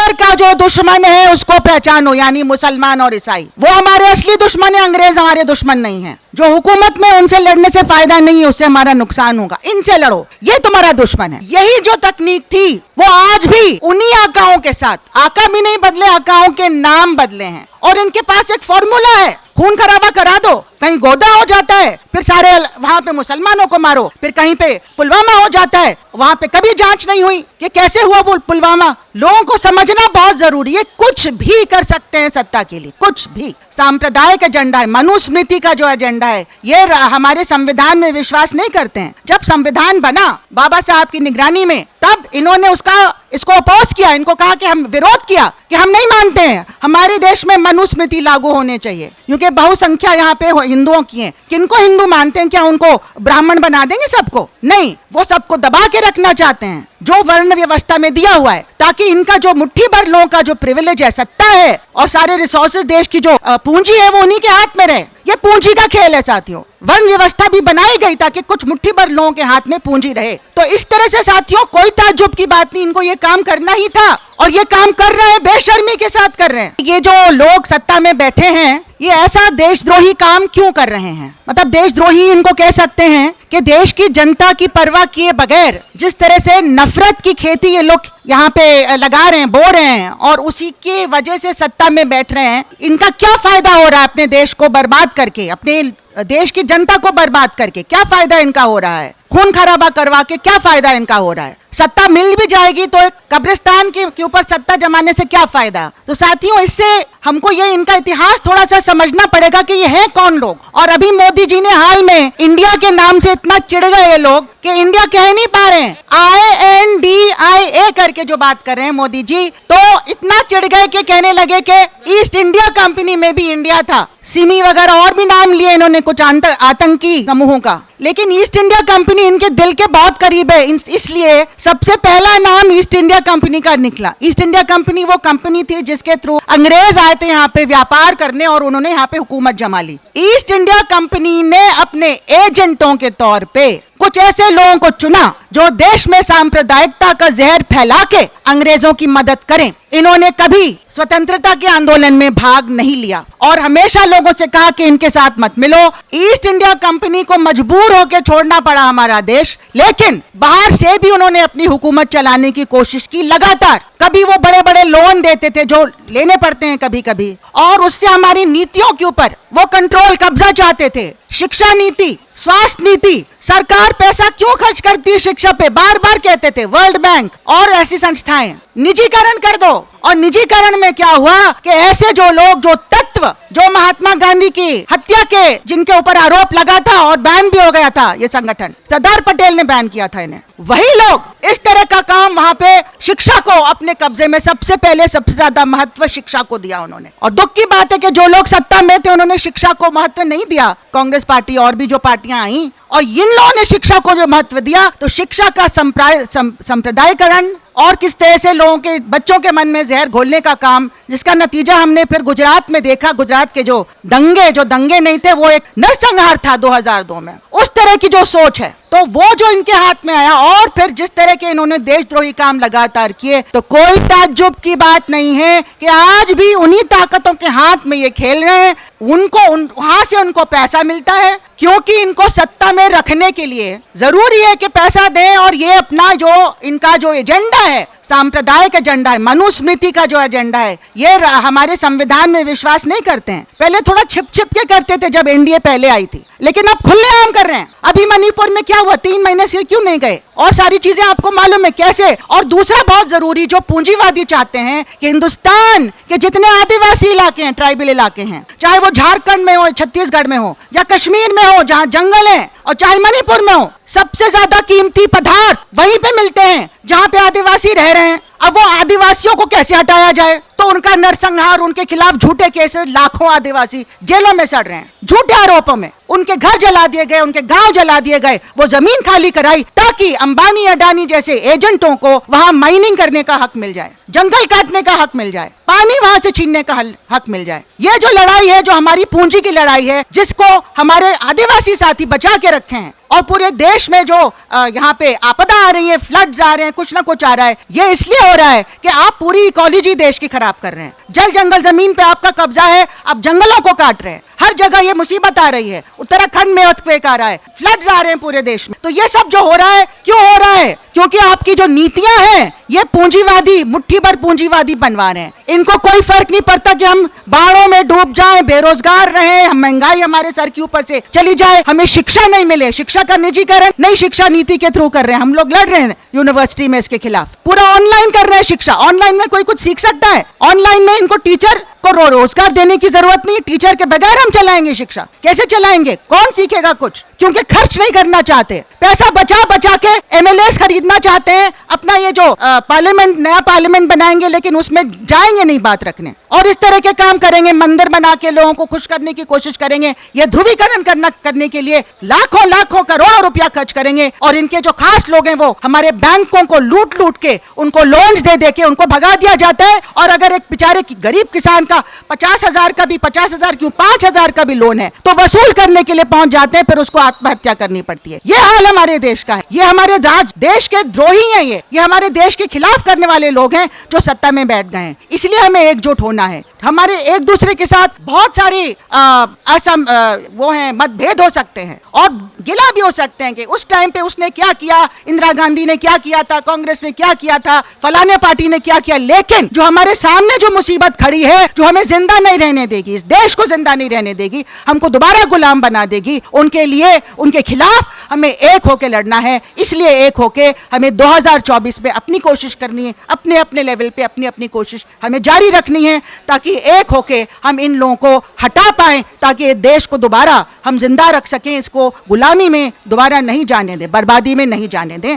बराबर का जो दुश्मन है उसको पहचानो, यानी मुसलमान और ईसाई। वो हमारे असली दुश्मन है, अंग्रेज हमारे दुश्मन नहीं है। जो हुकूमत में उनसे लड़ने से फायदा नहीं है, उससे हमारा नुकसान होगा, इनसे लड़ो, ये तुम्हारा दुश्मन है। यही जो तकनीक थी वो आज भी उन्हीं आकाओं के साथ, आका भी नहीं बदले, आकाओं के नाम बदले हैं। और इनके पास एक फॉर्मूला है, खून खराबा करा दो, कहीं गोदा हो जाता है, फिर सारे वहां पे मुसलमानों को मारो, फिर कहीं पे पुलवामा हो जाता है, वहां पे कभी जांच नहीं हुई कि कैसे हुआ वो पुलवामा। लोगों को समझना बहुत जरूरी है, कुछ भी कर सकते हैं सत्ता के लिए, कुछ भी। सांप्रदायिक एजेंडा है, मनुस्मृति का जो एजेंडा है, ये हमारे संविधान में विश्वास नहीं करते हैं। जब संविधान बना बाबा साहब की निगरानी में, तब इन्होंने इसको अपोज किया, इनको कहा कि हम विरोध किया कि हम नहीं मानते हैं, हमारे देश में मनुस्मृति लागू होने चाहिए, क्योंकि बहुसंख्या यहाँ पे हिंदुओं की है। किनको हिंदू मानते हैं? क्या उनको ब्राह्मण बना देंगे सबको? नहीं, वो सबको दबा के रखना चाहते हैं जो वर्ण व्यवस्था में दिया हुआ है, ताकि इनका जो मुट्ठी भर लोगों का जो प्रिविलेज है, सत्ता है और सारे रिसोर्सेज, देश की जो पूंजी है, वो उन्हीं के हाथ में रहे। ये पूंजी का खेल है साथियों। वर्ण व्यवस्था भी बनाई गई ताकि कुछ मुट्ठी भर लोगों के हाथ में पूंजी रहे। तो इस तरह से साथियों, कोई ताज्जुब की बात नहीं, इनको ये काम करना ही था और ये काम कर रहे हैं, बेशर्मी के साथ कर रहे हैं। ये जो लोग सत्ता में बैठे हैं, ये ऐसा देशद्रोही काम क्यों कर रहे हैं? मतलब देशद्रोही इनको कह सकते हैं कि देश की जनता की परवाह किए बगैर जिस तरह से नफरत की खेती ये लोग यहाँ पे लगा रहे हैं, बो रहे हैं, और उसी की वजह से सत्ता में बैठ रहे हैं। इनका क्या फायदा हो रहा है अपने देश को बर्बाद करके, अपने देश की जनता को बर्बाद करके? क्या फायदा इनका हो रहा है? खून खराबा करवा के क्या फायदा इनका हो रहा है? सत्ता मिल भी जाएगी तो एक कब्रिस्तान के ऊपर सत्ता जमाने से क्या फायदा? तो साथियों, इससे हमको ये इनका इतिहास थोड़ा सा समझना पड़ेगा कि ये हैं कौन लोग। और अभी मोदी जी ने हाल में इंडिया के नाम से इतना चिढ़ गए ये लोग कि इंडिया कह नहीं पा रहे हैं, INDIA करके जो बात कर रहे हैं मोदी जी, तो इतना चिढ़ गए कि कहने लगे कि ईस्ट इंडिया कंपनी में भी इंडिया था। सिमी वगैरह और भी नाम लिए इन्होंने कुछ आतंकी समूहों का, लेकिन ईस्ट इंडिया कंपनी इनके दिल के बहुत करीब है, इसलिए सबसे पहला नाम ईस्ट इंडिया कंपनी का निकला। ईस्ट इंडिया कंपनी वो कंपनी थी जिसके थ्रू अंग्रेज आए थे यहाँ पे व्यापार करने और उन्होंने यहाँ पे हुकूमत जमा ली। ईस्ट इंडिया कंपनी ने अपने एजेंटों के तौर पे कुछ ऐसे लोगों को चुना जो देश में सांप्रदायिकता का जहर फैला के अंग्रेजों की मदद करें। इन्होंने कभी स्वतंत्रता के आंदोलन में भाग नहीं लिया और हमेशा लोगों से कहा कि इनके साथ मत मिलो। ईस्ट इंडिया कंपनी को मजबूर होकर छोड़ना पड़ा हमारा देश, लेकिन बाहर से भी उन्होंने अपनी हुकूमत चलाने की कोशिश की लगातार। कभी वो बड़े बड़े लोन देते थे जो लेने पड़ते हैं कभी कभी, और उससे हमारी नीतियों के ऊपर वो कंट्रोल, कब्जा चाहते थे। शिक्षा नीति, स्वास्थ्य नीति, सरकार पैसा क्यों खर्च करती है शिक्षा पे, बार बार कहते थे। वर्ल्ड बैंक और ऐसी संस्थाएं निजीकरण कर दो, और निजीकरण में क्या हुआ कि ऐसे जो लोग, जो तत्व, जो महात्मा गांधी की हत्या के जिनके ऊपर आरोप लगा था और बैन भी हो गया था, ये संगठन सरदार पटेल ने बैन किया था इन्हें, वही लोग इस तरह का काम वहां पे शिक्षा को अपने कब्जे में सबसे पहले, सबसे ज्यादा महत्व शिक्षा को दिया उन्होंने। और दुख की बात है कि जो लोग सत्ता में थे उन्होंने शिक्षा को महत्व नहीं दिया। कांग्रेस पार्टी और भी जो पार्टियां आई, और इन लोगों ने शिक्षा को जो महत्व दिया, तो शिक्षा का संप्रदायीकरण और किस तरह से लोगों के, बच्चों के मन में जहर घोलने का काम, जिसका नतीजा हमने फिर गुजरात में देखा। गुजरात के जो दंगे नहीं थे, वो एक नरसंहार था 2002 में। उस तरह की जो सोच है, तो वो जो इनके हाथ में आया, और फिर जिस तरह के इन्होंने देशद्रोही काम लगातार किए, तो कोई ताज्जुब की बात नहीं है कि आज भी उन्हीं ताकतों के हाथ में ये खेल रहे हैं। वहां से उनको पैसा मिलता है, क्योंकि इनको सत्ता में रखने के लिए जरूरी है कि पैसा दें, और ये अपना जो इनका जो एजेंडा है, सांप्रदायिक एजेंडा है, मनुस्मृति का जो एजेंडा है, ये हमारे संविधान में विश्वास नहीं करते हैं। पहले थोड़ा छिप के करते थे जब एनडीए पहले आई थी, लेकिन अब खुलेआम कर रहे हैं। अभी मणिपुर में क्या हुआ, 3 महीने से क्यों नहीं गए, और सारी चीजें आपको मालूम है कैसे। और दूसरा बहुत जरूरी, जो पूंजीवादी चाहते हैं कि हिंदुस्तान के जितने आदिवासी इलाके हैं, ट्राइबल इलाके हैं, चाहे वो झारखंड में हो, छत्तीसगढ़ में हो, या कश्मीर में हो जहाँ जंगल है, और चाहे मणिपुर में हो, सबसे ज्यादा कीमती पदार्थ वहीं पे मिलते हैं जहाँ पे आदिवासी रह रहे हैं। अब वो आदिवासियों को कैसे हटाया जाए, तो उनका नरसंहार, उनके खिलाफ झूठे केस, लाखों आदिवासी जेलों में सड़ रहे हैं झूठे आरोपों में। उनके घर जला दिए गए, उनके गांव जला दिए गए, वो जमीन खाली कराई ताकि अंबानी अडानी जैसे एजेंटों को वहां माइनिंग करने का हक मिल जाए, जंगल काटने का हक मिल जाए, पानी वहां से छीनने का हक मिल जाए। ये जो लड़ाई है, जो हमारी पूंजी की लड़ाई है, जिसको हमारे आदिवासी साथी बचा के रखे हैं, और पूरे देश में जो यहाँ पे आपदा आ रही है, फ्लड्स आ रहे हैं, कुछ ना कुछ आ रहा है, ये इसलिए हो रहा है कि आप पूरी इकोलॉजी देश की खराब कर रहे हैं। जल जंगल जमीन पे आपका कब्जा है, आप जंगलों को काट रहे हैं, हर जगह ये मुसीबत आ रही है, उत्तराखंड में अर्थक्वेक आ रहा है, फ्लड्स आ रहे हैं पूरे देश में। तो ये सब जो हो रहा है क्यों हो रहा है? क्योंकि आपकी जो नीतियां हैं ये पूंजीवादी, मुट्ठी भर पूंजीवादी बनवा रहे हैं। इनको कोई फर्क नहीं पड़ता कि हम बाढ़ों में डूब जाएं, बेरोजगार रहें, हम महंगाई हमारे सर के ऊपर से चली जाए, हमें शिक्षा नहीं मिले, शिक्षा का निजीकरण नई शिक्षा नीति के थ्रू कर रहे हैं। हम लोग लड़ रहे हैं यूनिवर्सिटी में इसके खिलाफ, पूरा ऑनलाइन कर रहे हैं शिक्षा। ऑनलाइन में कोई कुछ सीख सकता है? ऑनलाइन में इनको टीचर को रोजगार देने की जरूरत नहीं, टीचर के बगैर हम चलाएंगे शिक्षा। कैसे चलाएंगे? कौन सीखेगा कुछ? क्योंकि खर्च नहीं करना चाहते, पैसा बचा बचा के एमएलएस खरीदना चाहते हैं, अपना ये जो पार्लियामेंट, नया पार्लियामेंट बनाएंगे लेकिन उसमें जाएंगे नहीं बात रखने, और इस तरह के काम करेंगे, मंदिर बना के लोगों को खुश करने की कोशिश करेंगे। ये ध्रुवीकरण करने के लिए लाखों लाखों करोड़ों रुपया खर्च करेंगे, और इनके जो खास लोग हैं वो हमारे बैंकों को लूट लूट के, उनको लोन्स दे दे के उनको भगा दिया जाता है। और अगर एक बेचारे गरीब किसान का 50,000 का भी, 50,000 क्यों 5,000 का भी लोन है तो वसूल करने के लिए पहुंच जाते हैं, फिर उसको आत्महत्या करनी पड़ती है। ये हाल हमारे देश का है। ये हमारे देश के द्रोही हैं, ये हमारे देश के खिलाफ करने वाले लोग हैं जो सत्ता में बैठ गए हैं। इसलिए हमें एकजुट होना है। हमारे एक दूसरे के साथ बहुत सारी वो हैं, मतभेद हो सकते हैं और गिला भी हो सकते हैं कि उस टाइम पे उसने क्या किया, इंदिरा गांधी ने क्या किया था, कांग्रेस ने क्या किया था, फलाने पार्टी ने क्या किया। लेकिन जो हमारे सामने जो मुसीबत खड़ी है, जो हमें जिंदा नहीं रहने देगी, इस देश को जिंदा नहीं रहने देगी, हमको दोबारा गुलाम बना देगी, उनके लिए, उनके खिलाफ हमें एक होके लड़ना है। इसलिए एक होके हमें 2024 में अपनी कोशिश करनी है, अपने अपने लेवल पे अपनी अपनी कोशिश हमें जारी रखनी है, ताकि एक होके हम इन लोगों को हटा पाएं, ताकि देश को दोबारा हम जिंदा रख सकें, इसको गुलामी में दोबारा नहीं जाने दें, बर्बादी में नहीं जाने दें।